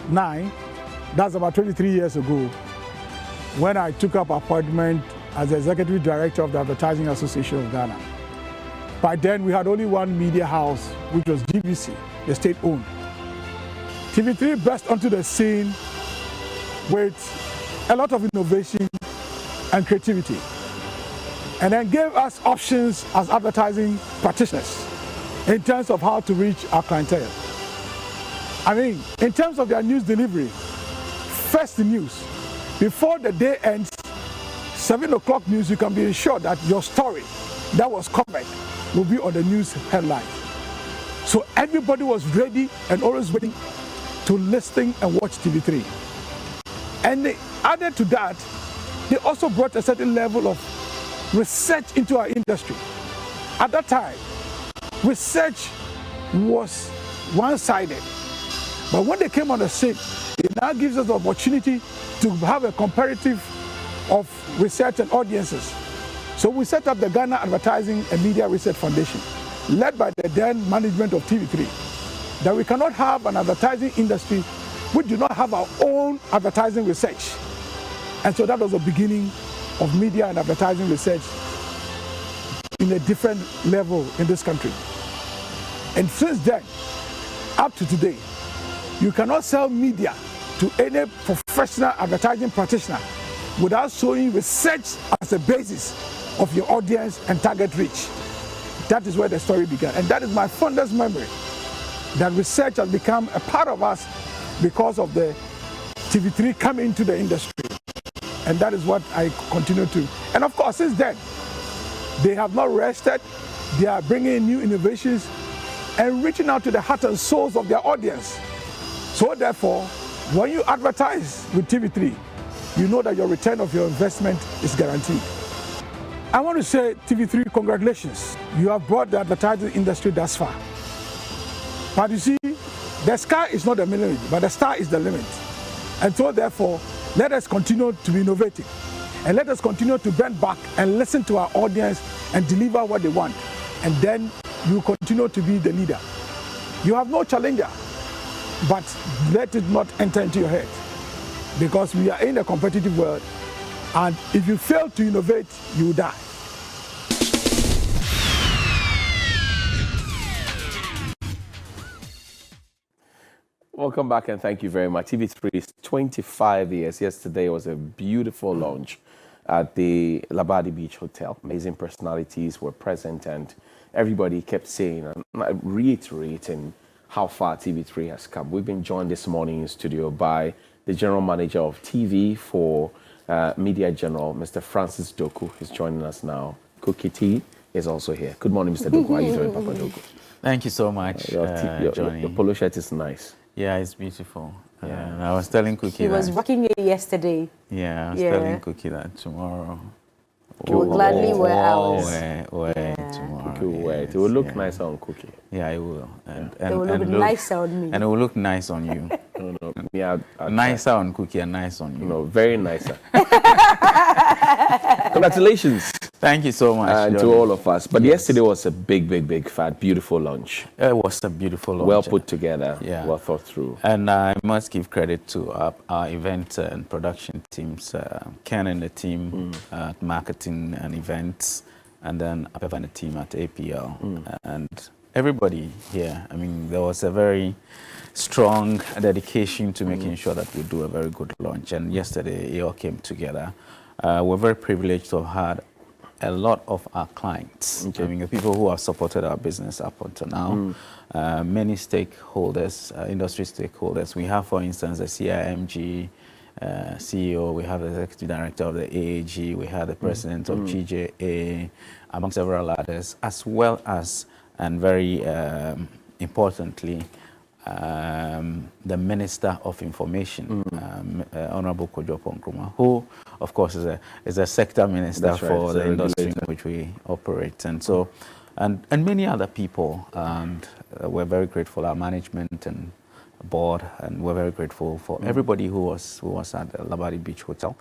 2009, that's about 23 years ago, when I took up appointment as the Executive Director of the Advertising Association of Ghana. By then, we had only one media house, which was GVC, the state-owned. TV3 burst onto the scene with a lot of innovation and creativity, and then gave us options as advertising practitioners in terms of how to reach our clientele. I mean, in terms of their news delivery, first the news. Before the day ends, 7 o'clock news, you can be assured that your story that was covered will be on the news headline. So everybody was ready and always waiting to listen and watch TV3. And they added to that, they also brought a certain level of research into our industry. At that time, research was one-sided. But when they came on the scene, it now gives us the opportunity to have a comparative of research and audiences. So we set up the Ghana Advertising and Media Research Foundation, led by the then management of TV3, that we cannot have an advertising industry which do not have our own advertising research. And so that was the beginning of media and advertising research in a different level in this country. And since then, up to today, you cannot sell media to any professional advertising practitioner without showing research as a basis of your audience and target reach. That is where the story began. And that is my fondest memory, that research has become a part of us because of the TV3 coming into the industry. And that is what I continue to. And of course, since then, they have not rested. They are bringing in new innovations and reaching out to the heart and souls of their audience. So therefore, when you advertise with TV3, you know that your return of your investment is guaranteed. I want to say, TV3, congratulations. You have brought the advertising industry thus far. But you see, the sky is not the limit, but the star is the limit. And so therefore, let us continue to be innovative. And let us continue to bend back and listen to our audience and deliver what they want. And then you continue to be the leader. You have no challenger, but let it not enter into your head. Because we are in a competitive world, and if you fail to innovate, you will die. Welcome back and thank you very much. TV3's 25 years. Yesterday was a beautiful launch at the Labadi Beach Hotel. Amazing personalities were present and everybody kept saying and reiterating how far TV3 has come. We've been joined this morning in studio by the General Manager of TV for Media General, Mr. Francis Doku. He's joining us now. Cookie T is also here. Good morning, Mr. Doku. How are you doing, Papa Doku? Thank you so much, Johnny. Your polo shirt is nice. Yeah, it's beautiful. Yeah. I was telling Cookie he was rocking it yesterday. Yeah, I was telling Cookie that tomorrow we'll gladly wear ours. Tomorrow. Cookie will wear it. It will look nice on Cookie. Yeah, it will. And it will look nicer on me. And it will look nice on you. No. Yeah, nicer on Cookie and nice on you. No, very nicer. Congratulations. Thank you so much. And to all of us. But yesterday was a big, fat, beautiful lunch. It was a beautiful lunch. Well put together, well thought through. And I must give credit to our event and production teams, Ken and the team at marketing and events, and then Pepper and the team at APL. And everybody here, I mean, there was a very strong dedication to making sure that we do a very good launch. And yesterday, it all came together. We're very privileged to have had a lot of our clients, I mean, the people who have supported our business up until now, many stakeholders, industry stakeholders. We have, for instance, the CIMG CEO, we have the executive director of the AAG, we have the president of GJA, among several others, as well as, and very importantly, the Minister of Information, Honorable Kojopo Nkrumah, who, of course, is a sector minister for the industry in which we operate, and so, and many other people. And we're very grateful, our management and board, and we're very grateful for everybody who was at the Labadi Beach Hotel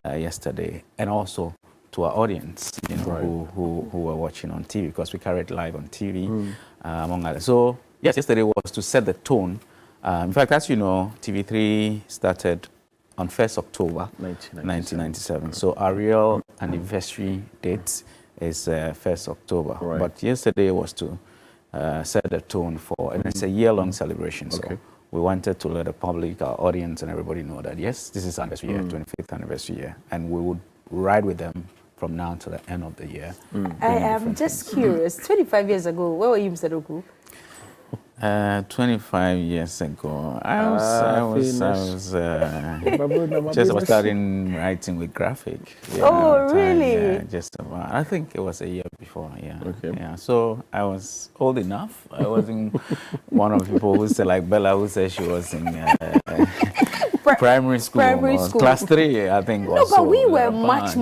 yesterday, and also to our audience, you know, who were watching on TV, because we carried live on TV, among others. So yes, yesterday was to set the tone In fact, as you know, TV3 started on 1st October 1997. So our real anniversary date is 1st October. Right. But yesterday was to set the tone for, and it's a year-long celebration. So we wanted to let the public, our audience, and everybody know that, yes, this is anniversary year, 25th anniversary year, and we would ride with them from now to the end of the year. I am just curious. 25 years ago, where were you, Mr. Doku? 25 years ago, I was just about starting writing with graphic. Oh, really? Yeah, just about. I think it was a year before. Yeah. Okay. Yeah. So I was old enough. I wasn't one of the people who said, like Bella, who said she was in primary school. Primary school. Class 3, I think. No, but we were much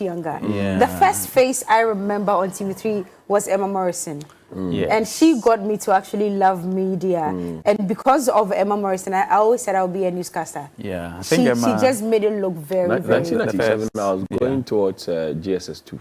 younger. Yeah. The first face I remember on TV3 was Emma Morrison. Yes. And she got me to actually love media. And because of Emma Morrison, I always said I would be a newscaster. Yeah. I She think Emma, just made it look very, very... 1997, I was going towards GSS2.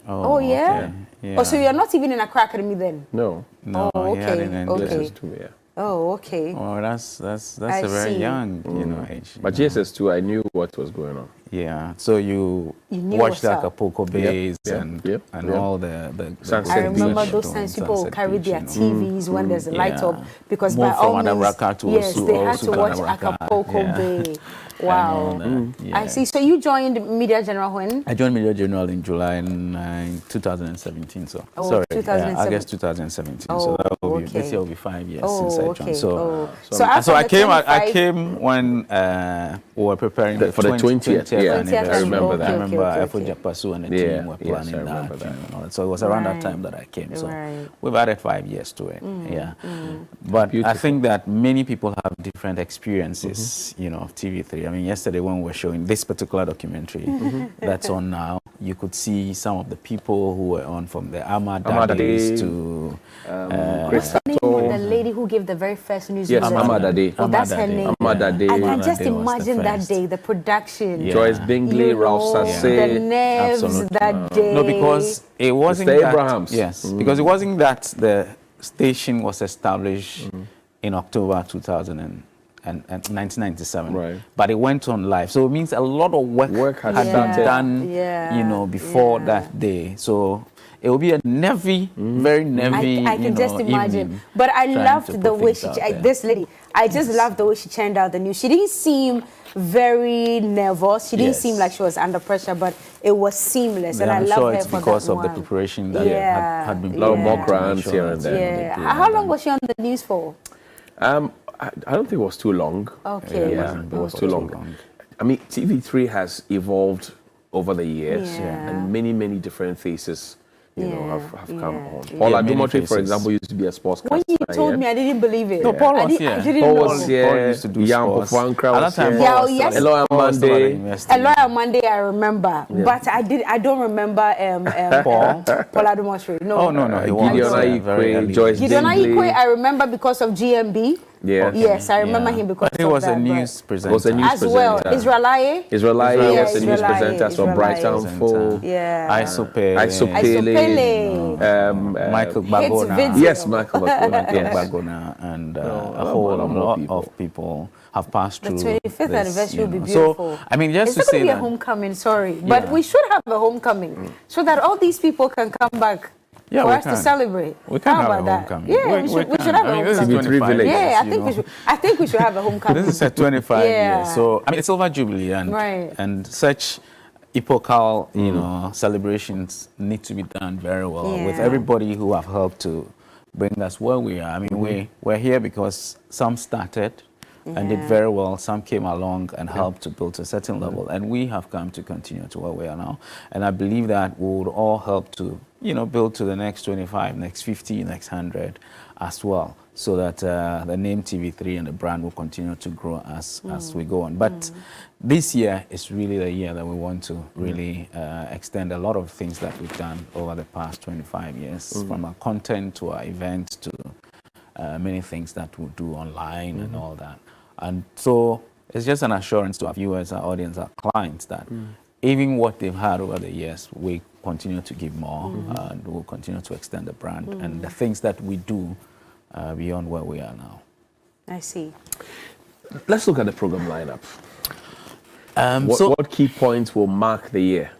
Oh, yeah? Okay. Yeah. Oh, so you're not even in Accra Academy then? No. No, Oh, he had okay, an end. okay. GSS2, yeah. Oh, okay. Oh, that's I a very see. young, age. But GSS2, I knew what was going on. Yeah, so you knew watched what's up. Acapulco Bays Yep, and yep, all the Sunset I remember Beach. those times people Sunset carried Beach, their you know. TVs when there's a light Yeah. up because Move by from all means, Anabraka to yes, Osu, they had Osu to to watch Anabraka. Acapulco Yeah. Bay. Wow. Yeah. I see. So you joined Media General when? I joined Media Journal in July in 2017. So Oh, sorry, 2007. August 2017. Oh, so that will be, okay. this year will be 5 years Oh, since I okay. joined. So, Oh. so after I the came. I 25 came when we were preparing For the 20th, yeah. anniversary. I remember that. I remember Okay. Efo Japasu and the Yeah, team were yes, planning I remember that. that. And all that. So it was around Right. that time that I came. So Right. we've added 5 years to it. Yeah. But I Beautiful. think that many people have different experiences, of TV3. I mean, yesterday when we were showing this particular documentary that's on now, you could see some of the people who were on from the Amada days to Chris The name of the Sato. lady who gave the very first news. Yes, bulletin? Amada Day. Oh, that's her Amada Day. name. Amada Day. I can Amada just Day was the imagine that first. day, the production. Yeah. Joyce Bingley, Ralph The Sasse. nerves Absolutely. that day. No, because it wasn't Mr. that, Abrahams. Yes, because it wasn't that the station was established in October 1997, Right. but it went on live. So it means a lot of work had been started. done, before that day. So it will be a nervy, very nervy. I can just imagine. evening But I trying to loved the put way things she, out there. this lady, I just loved the way she churned out the news. She didn't seem very nervous. She didn't Yes. seem like she was under pressure, but it was seamless. And I'm I love sure her it's for because that of the one. preparation that Yeah. had been A lot of put mock into rounds sure here that and there. Yeah. they How long was she on the news for? I don't think it was too long. Okay. Yeah, it was too long. I mean, TV3 has evolved over the years, Yeah. and many different faces, have come Yeah. on. Yeah. Paul Yeah, many Adumotre, for faces. example, used to be a sportscaster. When you told me, I didn't believe it. No, Paul I was didn't- I here. didn't Paul know. was here. Paul used to do Jan sports. Pofuankra At was that time, here. Yeah, Paul oh, yes. started- Hello, Paul started Monday. investing. Eloy Monday, I remember, but I don't remember Paul? Paul Adumotre. No. Oh, no, he won. Gideon Very Aikwe, early. Joyce Gideon Bingley. Aikwe, I remember because of GMB. Yeah. Yes, I remember Yeah. him because But he of was that. a but- news presenter. Was a news as well. presenter. Israelaye. Israel Yeah, was a news Israel presenter for Israel Brighton presenter. for Yeah. Isopele. Isopele. Michael Hits Bagona. video. Yes, Michael Bagona. Michael Yes. Bagona and a a whole lot more lot people. of people have passed The through 25th this, anniversary will be So, beautiful. I mean, just It's to not say going to be a that homecoming, sorry. But Yeah. we should have a homecoming so that all these people can come back Yeah, for we us to can. celebrate. we can How have about a that? homecoming. Yeah, we should can. have a I mean, this is homecoming. 25 25 village. years, Yeah, I you think know. we should have a homecoming. This is a 25 Yeah. years. So, I mean, it's Silver Jubilee and Right. and such epochal, celebrations need to be done very well with Yeah. everybody who have helped to bring us where we are. I mean, we're here because some started and did Yeah. very well. Some came along and helped to build to a certain level, and we have come to continue to where we are now. And I believe that we would all help to, build to the next 25, next 50, next 100 as well, so that the name TV3 and the brand will continue to grow as we go on. But this year is really the year that we want to really extend a lot of things that we've done over the past 25 years, from our content to our events to many things that we do online and all that. And so it's just an assurance to our viewers, our audience, our clients that even what they've had over the years, we continue to give more and we'll continue to extend the brand and the things that we do beyond where we are now. I see. Let's look at the program lineup. So What key points will mark the year?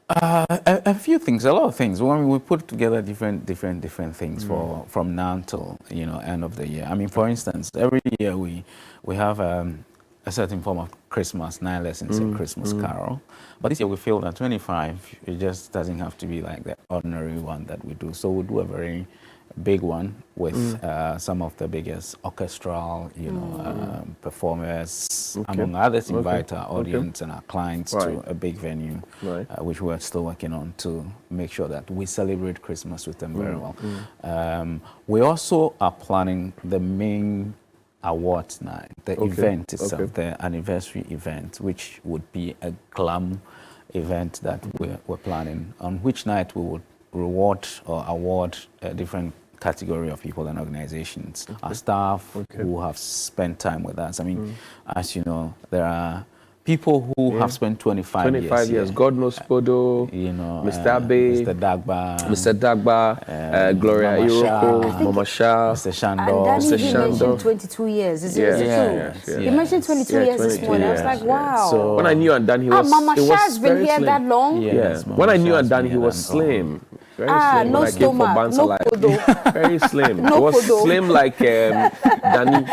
a few things, a lot of things. When we put together different things from now till end of the year. I mean, for instance, every year we have a certain form of Christmas, 9 lessons, a Christmas carol. But this year we feel that 25, it just doesn't have to be like the ordinary one that we do. So we'll do a very big one with some of the biggest orchestral, performers, among others, invite our audience and our clients to a big venue, which we're still working on to make sure that we celebrate Christmas with them very well. We also are planning the main awards night, the event itself, the anniversary event, which would be a glam event that we're planning, on which night we would reward or award a different category of people and organizations. Our staff who have spent time with us. I mean, as you know, there are people who have spent 25 years. God knows Podo, Mr. Abe, Mr. Dagba, Gloria Iroko, Mama Shah, Mr. Shandor. And Danny, you mentioned 22 years. Is it true? You mentioned 22 years this morning. I was like, wow. So when I knew Andan, he was Mama Shah's been here slim. that long? Yes, When I knew Mama Shah's Andan, been he here was that long. slim. Very slim. No when I came for stomach, Bansa no Live. podo. Very slim. No He was podo. slim like Danny.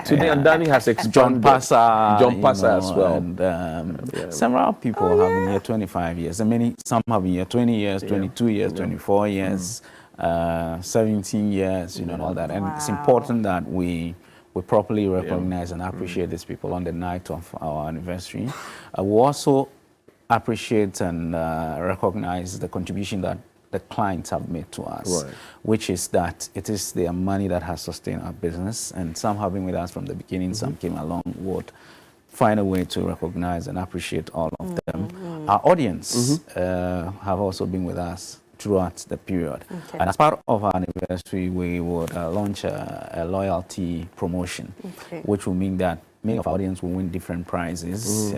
Today and Danny has John expanded. Passa, John Passa as well. And several people have been here 25 years. And some have been here 20 years, 22 years, 24 years, 17 years, and all that. And it's important that we properly recognize and appreciate these people on the night of our anniversary. We also appreciate and recognize the contribution that the clients have made to us, which is that it is their money that has sustained our business, and some have been with us from the beginning, some came along, would find a way to recognize and appreciate all of them. Our audience have also been with us throughout the period. And as part of our anniversary, we would launch a loyalty promotion, which will mean that many of our audience will win different prizes.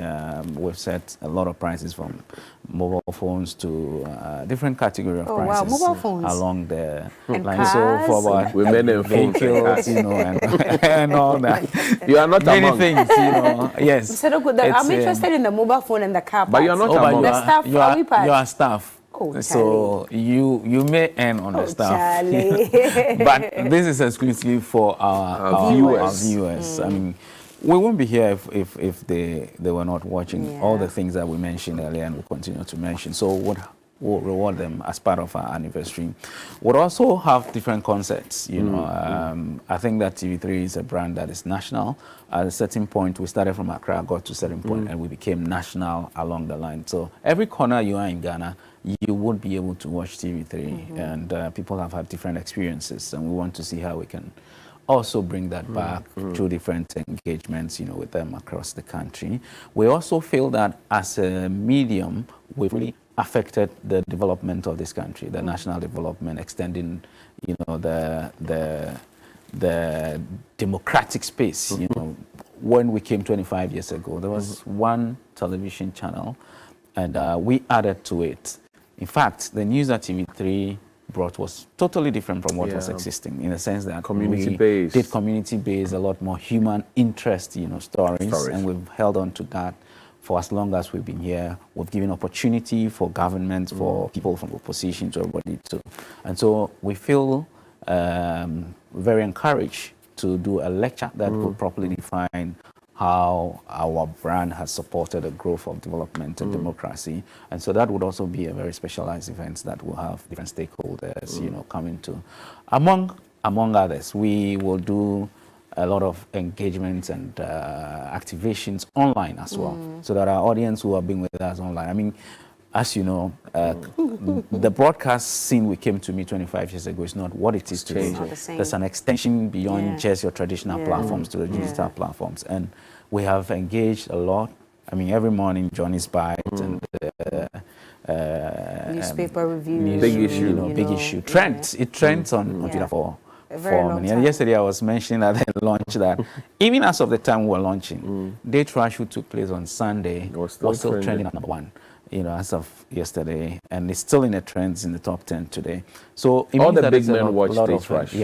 We've set a lot of prizes from mobile phones to different category of prizes mobile phones along the and line. cars. So for about Women and vehicles, and all that. You are not Many among. things, yes. So I'm interested in the mobile phone and the car. But you are not But among. The staff, are we part? you are staff. Oh, So you may earn on the staff, but this is exclusively for our viewers. I mean, we won't be here if they were not watching all the things that we mentioned earlier and we'll continue to mention. So we'll reward them as part of our anniversary. We'll also have different concerts. I think that TV3 is a brand that is national. At a certain point, we started from Accra, got to a certain point, and we became national along the line. So every corner you are in Ghana, you would be able to watch TV3, and people have had different experiences, and we want to see how we can also bring that back through different engagements, with them across the country. We also feel that as a medium, we've really affected the development of this country, the national development, extending, the democratic space. When we came 25 years ago, there was one television channel, and we added to it. In fact, the news that TV3 brought was totally different from what was existing, in the sense that Community-based. we did community-based, a lot more human interest, stories, and we've held on to that for as long as we've been here. We've given opportunity for government, for people from opposition, to everybody too. And so we feel very encouraged to do a lecture that will properly define how our brand has supported the growth of development and democracy. And so that would also be a very specialized event that will have different stakeholders, coming to. Among others, we will do a lot of engagements and activations online as well, so that our audience who have been with us online, I mean, as you know, the broadcast scene we came to meet 25 years ago is not what it is today. There's an extension beyond just your traditional platforms to the digital platforms. And we have engaged a lot. I mean, every morning, Johnny's Bite and newspaper reviews. Big issue. Big issue. Trends. It trends on Twitter for many. And yesterday I was mentioning at the launch that even as of the time we were launching, Day Trash, who took place on Sunday, was still trending at number 1. As of yesterday, and it's still in the trends in the top 10 today. So all the big men watch Day Trash.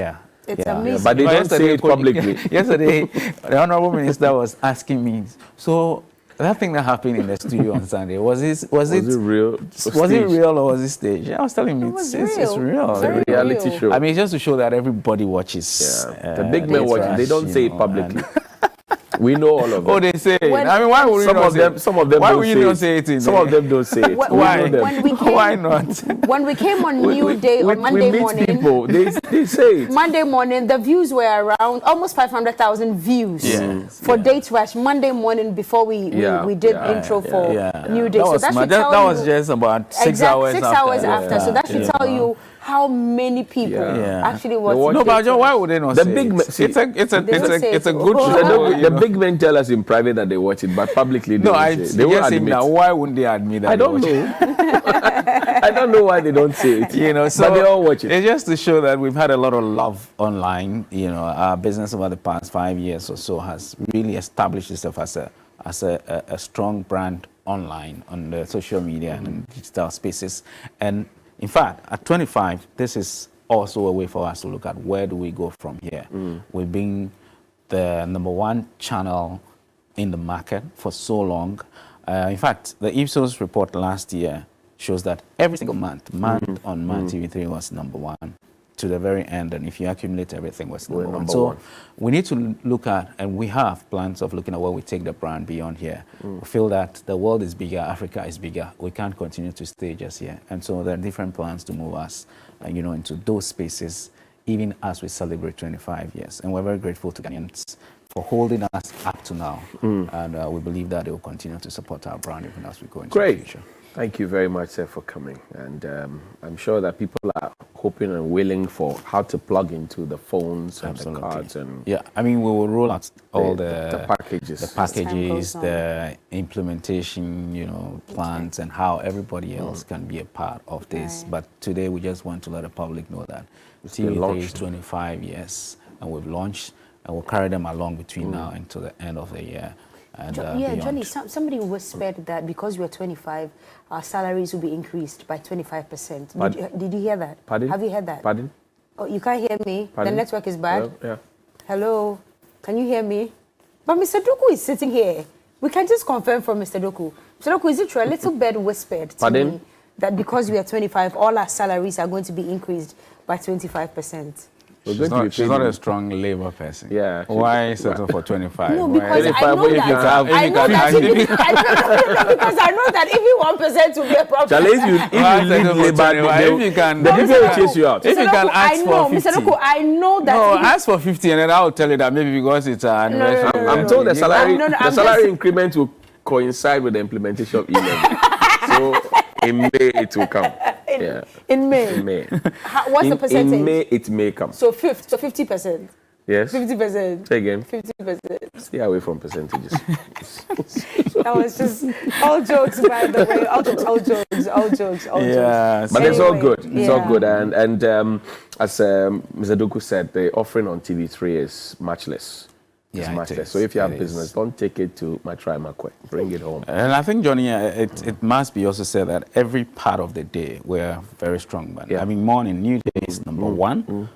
It's amazing. But they don't say it publicly. Yesterday, the Honorable Minister was asking me, so that thing that happened in the studio on Sunday, was it real? Was it real or was it staged? I was telling him it's real. It's a reality show. I mean, just to show that everybody watches. The big men watch it. They don't say it publicly. We know all of them. Oh, they say it. I mean, why would some of them why don't would you say not it. say it? Some of them don't say it. Why? Why not? When we came on New Day on Monday morning, people, they say it. Monday morning, the views were around almost 500,000 views for Date Rush. Monday morning before we did intro for New Day. So that was just about 6 hours after. 6 hours after. So that should tell you how many people actually watch. No, but John, why would they not the say big it? It's a good show. The big men tell us in private that they watch it, but publicly they don't say it. They won't admit. Now, why wouldn't they admit that? I don't know. I don't know why they don't say it. So but they all watch it. It's just to show that we've had a lot of love online. Our business over the past 5 years or so has really established itself as a strong brand online on the social media and digital spaces. And in fact, at 25, this is also a way for us to look at where do we go from here. We've been the #1 channel in the market for so long. In fact, the Ipsos report last year shows that every single month on month, TV3 was #1 to the very end, and if you accumulate everything, was number one. So we need to look at, and we have plans of looking at where we take the brand beyond here. We feel that the world is bigger, Africa is bigger. We can't continue to stay just here, and so there are different plans to move us, into those spaces, even as we celebrate 25 years. And we're very grateful to Ghanaians for holding us up to now, and we believe that they will continue to support our brand even as we go into the future. Thank you very much, sir, for coming. And I'm sure that people are hoping and willing for how to plug into the phones and the cards. And I mean, we will roll out all the packages, the implementation, plans, and how everybody else can be a part of this. But today, we just want to let the public know that TV3 is 25 years, and we've launched, and we'll carry them along between now and to the end of the year. And, Johnny, somebody whispered that because we're 25, our salaries will be increased by 25%. Did you hear that? Pardon? Have you heard that? Pardon? Oh, you can't hear me? Pardon? The network is bad? Hello? Yeah. Hello? Can you hear me? But Mr. Doku is sitting here. We can just confirm from Mr. Doku. Mr. Doku, is it true? A little bird whispered to me that because we are 25, all our salaries are going to be increased by 25%. She's not a strong labor person. Yeah. Why settle for 25? No, because I know that even 1% will be a problem. If you can, the people will chase you out. If you can ask for 50. Mr. Doku, I know that. No, ask for 50 and then I will tell you that maybe because it's an anniversary. I'm told the salary increment will coincide with the implementation of e-learning. So in May it will come. In May. In May. What's the percentage? In May it may come. So 50%. Yes. 50%. Say again. 50%. Stay away from percentages. That was just all jokes, by the way. All jokes. But it's all good. It's all good. And as Mr. Doku said, the offering on TV3 is matchless. So if you have business, don't take it to Makwe. Bring it home. And I think, Johnny, it must be also said that every part of the day we're very strong. I mean, morning, New Day is #1.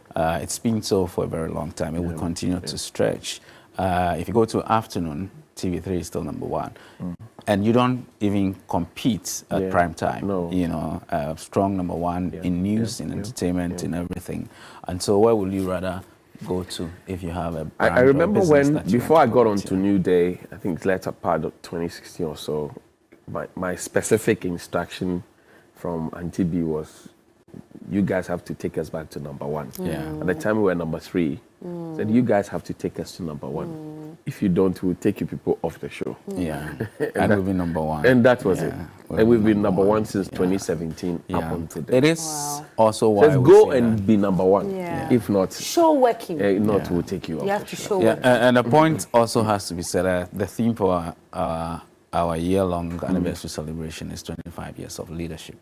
It's been so for a very long time. It will continue to stretch. If you go to afternoon, TV3 is still #1. And you don't even compete at prime time. No. Strong #1 in news, in entertainment, in everything. And so where would you rather go to if you have a brand? I remember when, before I got onto to. New Day, I think it's later part of 2016 or so, my specific instruction from Auntie B was, you guys have to take us back to #1. At the time we were #3. Said, you guys have to take us to #1. If you don't, we'll take you people off the show. And we'll be #1. And that was it. And we've been #1 since 2017 up until then. It is also why Let's go and be #1. If not, show working. we'll take you off. You have to show working. And the point also has to be said, the theme for our year-long anniversary celebration is 25 years of leadership,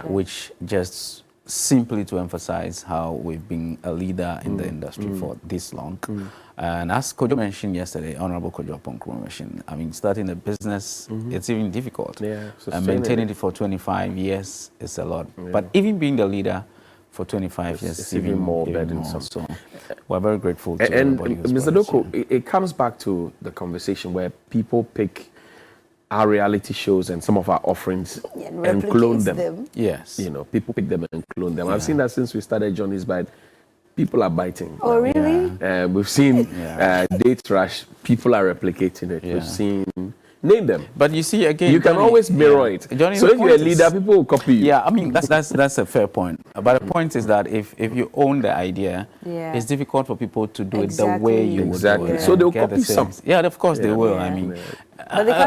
which just simply to emphasize how we've been a leader in the industry for this long. And as Kojo mentioned yesterday, Honorable Kojo Aponkro mentioned, I mean, starting a business, it's even difficult. And maintaining it for 25 years is a lot. But even being the leader for 25 years, it's even more burdensome. So we're very grateful to and everybody who's Mr. brought us Doku, it comes back to the conversation where people pick our reality shows and some of our offerings and clone them. Yes. You know, people pick them and clone them. I've seen that since we started Johnny's Bite. People are biting. Oh, really? We've seen Date Rush. People are replicating it. We've seen... Name them. But you see, again... You can always mirror it. Johnny, so if you're a leader, people will copy you. Yeah, I mean, that's a fair point. But the point is that if you own the idea, it's difficult for people to do it the way you would do it. So they'll copy some. Yeah, of course they will. I mean...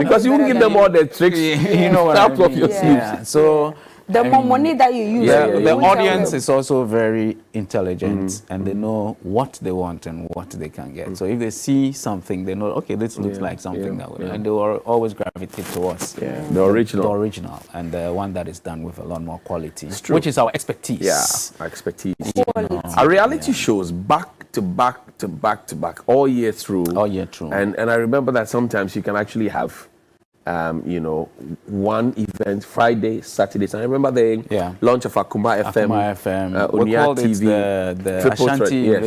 because you won't give them all the tricks you know what out I mean? of your sleeves. So... The more money that you use, the audience is also very intelligent, and they know what they want and what they can get. So if they see something, they know, okay, this looks like something that we and they will always gravitate towards the original, and the one that is done with a lot more quality, which is our expertise. Yeah, our expertise. Our reality shows back to back to back to back all year through. All year through. And I remember that sometimes you can actually have one event Friday, Saturdays. I remember the launch of Akuma FM, we called TV, it the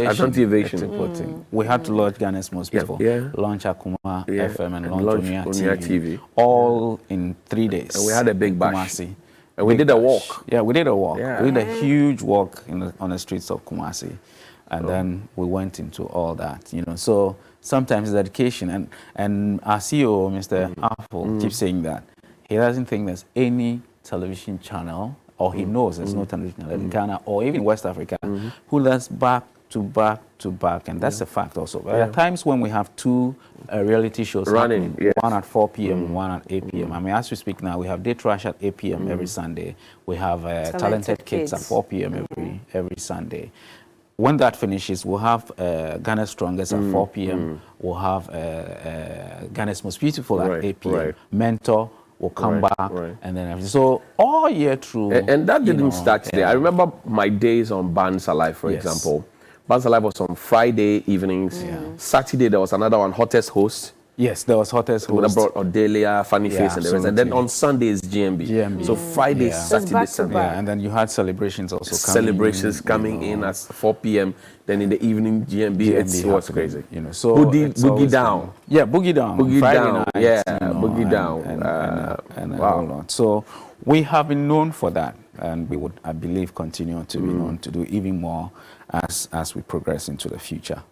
Ashanti Invasion. We had to launch Ghana's most beautiful. Launch Akuma FM and launch Onia TV. All in 3 days. And we had a big bash. And we did a walk. Yeah, we did a walk. We did a huge walk on the streets of Kumasi. And then we went into all that, So sometimes it's dedication. And our CEO, Mr. Apple, keeps saying that he doesn't think there's any television channel, or he knows there's no television channel in Ghana or even West Africa, who does back to back to back. And that's a fact also. There are times when we have two reality shows running, one at 4 p.m., one at 8 p.m. I mean, as we speak now, we have Date Rush at 8 p.m. every Sunday. We have Talented Kids at 4 p.m. every Sunday. When that finishes, we'll have Ghana's Strongest at 4 p.m. We'll have Ghana's Most Beautiful at 8 p.m. Mentor will come back, and then everything. So all year through. And that didn't start today. I remember my days on Bands Alive, for example. Bands Alive was on Friday evenings. Saturday, there was another one, Hottest Host. Yes, there was Hottest Host. We brought Odelia, Funny Face, and the rest. And then on Sunday is GMB. So Friday, Saturday, Sunday. And then you had celebrations also coming in at 4 p.m. Then in the evening, GMB it was crazy. So Boogie Down. Yeah, Boogie Down. Boogie Down. And wow. So we have been known for that, and we would, I believe, continue to be known to do even more as we progress into the future.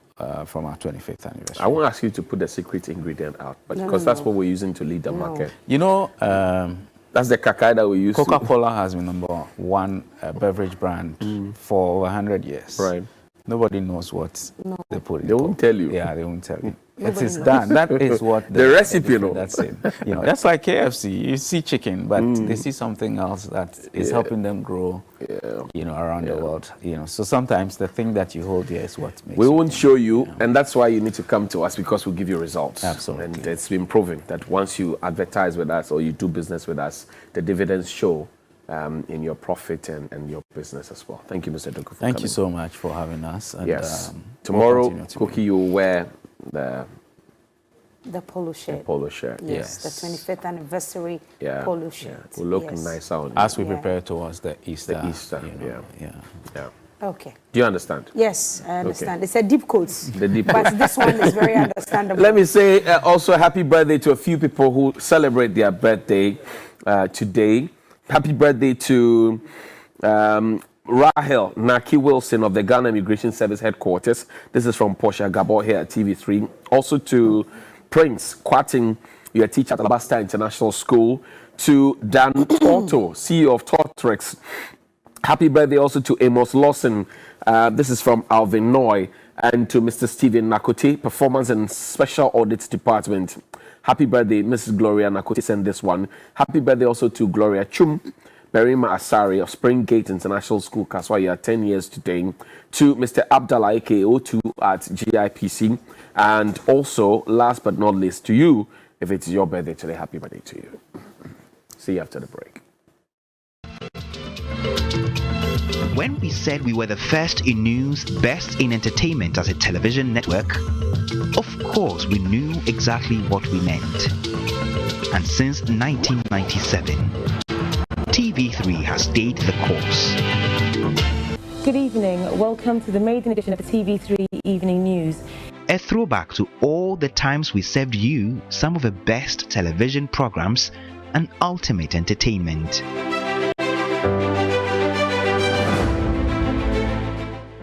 From our 25th anniversary. I won't ask you to put the secret ingredient out, but because that's what we're using to lead the market. That's the kakai that we use. Coca-Cola has been #1 beverage brand for over 100 years. Right. Nobody knows what they put in. They won't tell you. Yeah, they won't tell you. It is done. That is what the recipe, That's it. That's like KFC. You see chicken, but they see something else that is helping them grow. Around the world. So sometimes the thing that you hold here is what makes. We won't show you, and that's why you need to come to us, because we'll give you results. Absolutely. And it's been proven that once you advertise with us or you do business with us, the dividends show in your profit and your business as well. Thank you, Mr. Doku, for Thank coming. you so much for having us. And, tomorrow, Cookie, you will wear the polo shirt. The polo shirt. Yes, the 25th anniversary polo shirt. Will look nice out. As we prepare towards the Easter. Okay. Do you understand? Yes, I understand. Okay. It's a deep quote. The deep but this one is very understandable. Let me say also happy birthday to a few people who celebrate their birthday today. Happy birthday to Rahel Naki Wilson of the Ghana Immigration Service Headquarters. This is from Portia Gabor here at TV3. Also to Prince Kwating, your teacher at Alabasta International School. To Dan Otto, CEO of Tortrex. Happy birthday also to Amos Lawson. This is from Alvin Noy. And to Mr. Stephen Nakote, Performance and Special Audits Department. Happy birthday, Mrs. Gloria Nakote sent this one. Happy birthday also to Gloria Chum, Berima Asari of Springgate International School, Kaswa. You are 10 years today. To Mr. Abdallah AK02 at GIPC. And also, last but not least, to you, if it's your birthday today, happy birthday to you. See you after the break. When we said we were the first in news, best in entertainment as a television network, of course we knew exactly what we meant. And since 1997, TV3 has stayed the course. Good evening. Welcome to the maiden edition of the TV3 Evening News. A throwback to all the times we served you some of the best television programs and ultimate entertainment.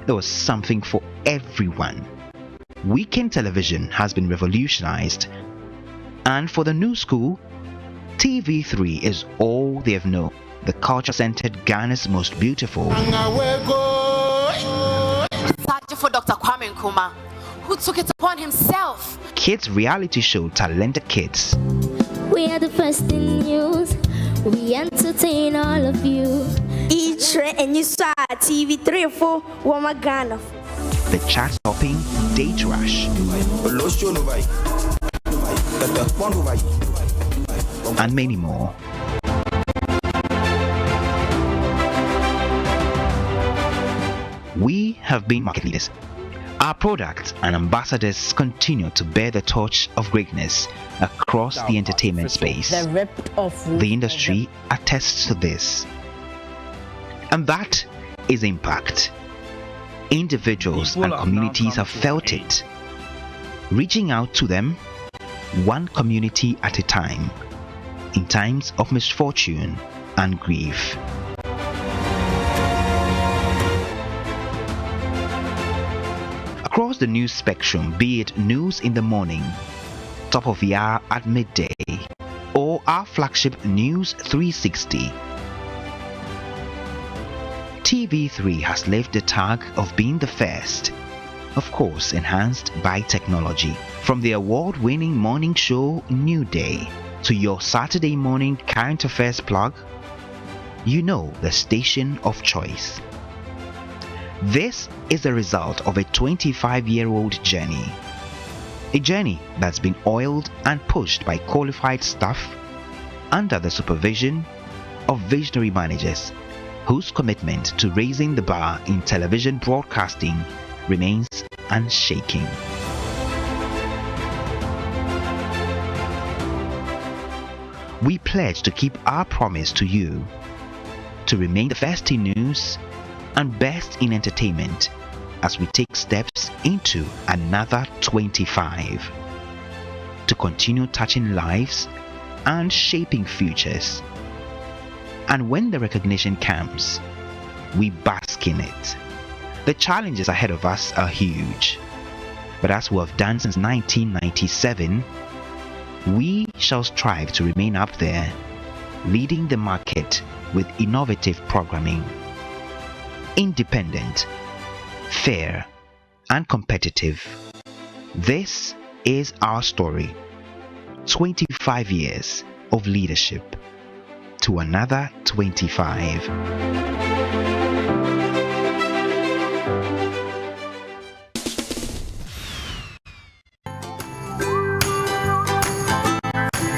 There was something for everyone. Weekend television has been revolutionized, and for the new school, TV3 is all they have known. The culture-centered Ghana's most beautiful. For Dr. Kwame Nkrumah, who took it upon himself. Kids reality show Talented Kids. We are the first in news. We entertain all of you. Each and you saw TV3 for Woma Ghana. The chart-topping Date Rush. And many more. We have been market leaders. Our products and ambassadors continue to bear the torch of greatness across the entertainment space. The industry attests to this. And that is impact. Individuals and communities have felt it, reaching out to them one community at a time in times of misfortune and grief. Across the news spectrum, be it news in the morning, top of the hour at midday, or our flagship News 360, TV3 has left the tag of being the first, of course enhanced by technology. From the award-winning morning show New Day to your Saturday morning current affairs plug, you know the station of choice. This is the result of a 25-year-old journey. A journey that's been oiled and pushed by qualified staff under the supervision of visionary managers whose commitment to raising the bar in television broadcasting remains unshaking. We pledge to keep our promise to you, to remain the first in news and best in entertainment as we take steps into another 25, to continue touching lives and shaping futures. And when the recognition comes, we bask in it. The challenges ahead of us are huge, but as we have done since 1997, we shall strive to remain up there, leading the market with innovative programming. Independent, fair, and competitive. This is our story. 25 years of leadership to another 25.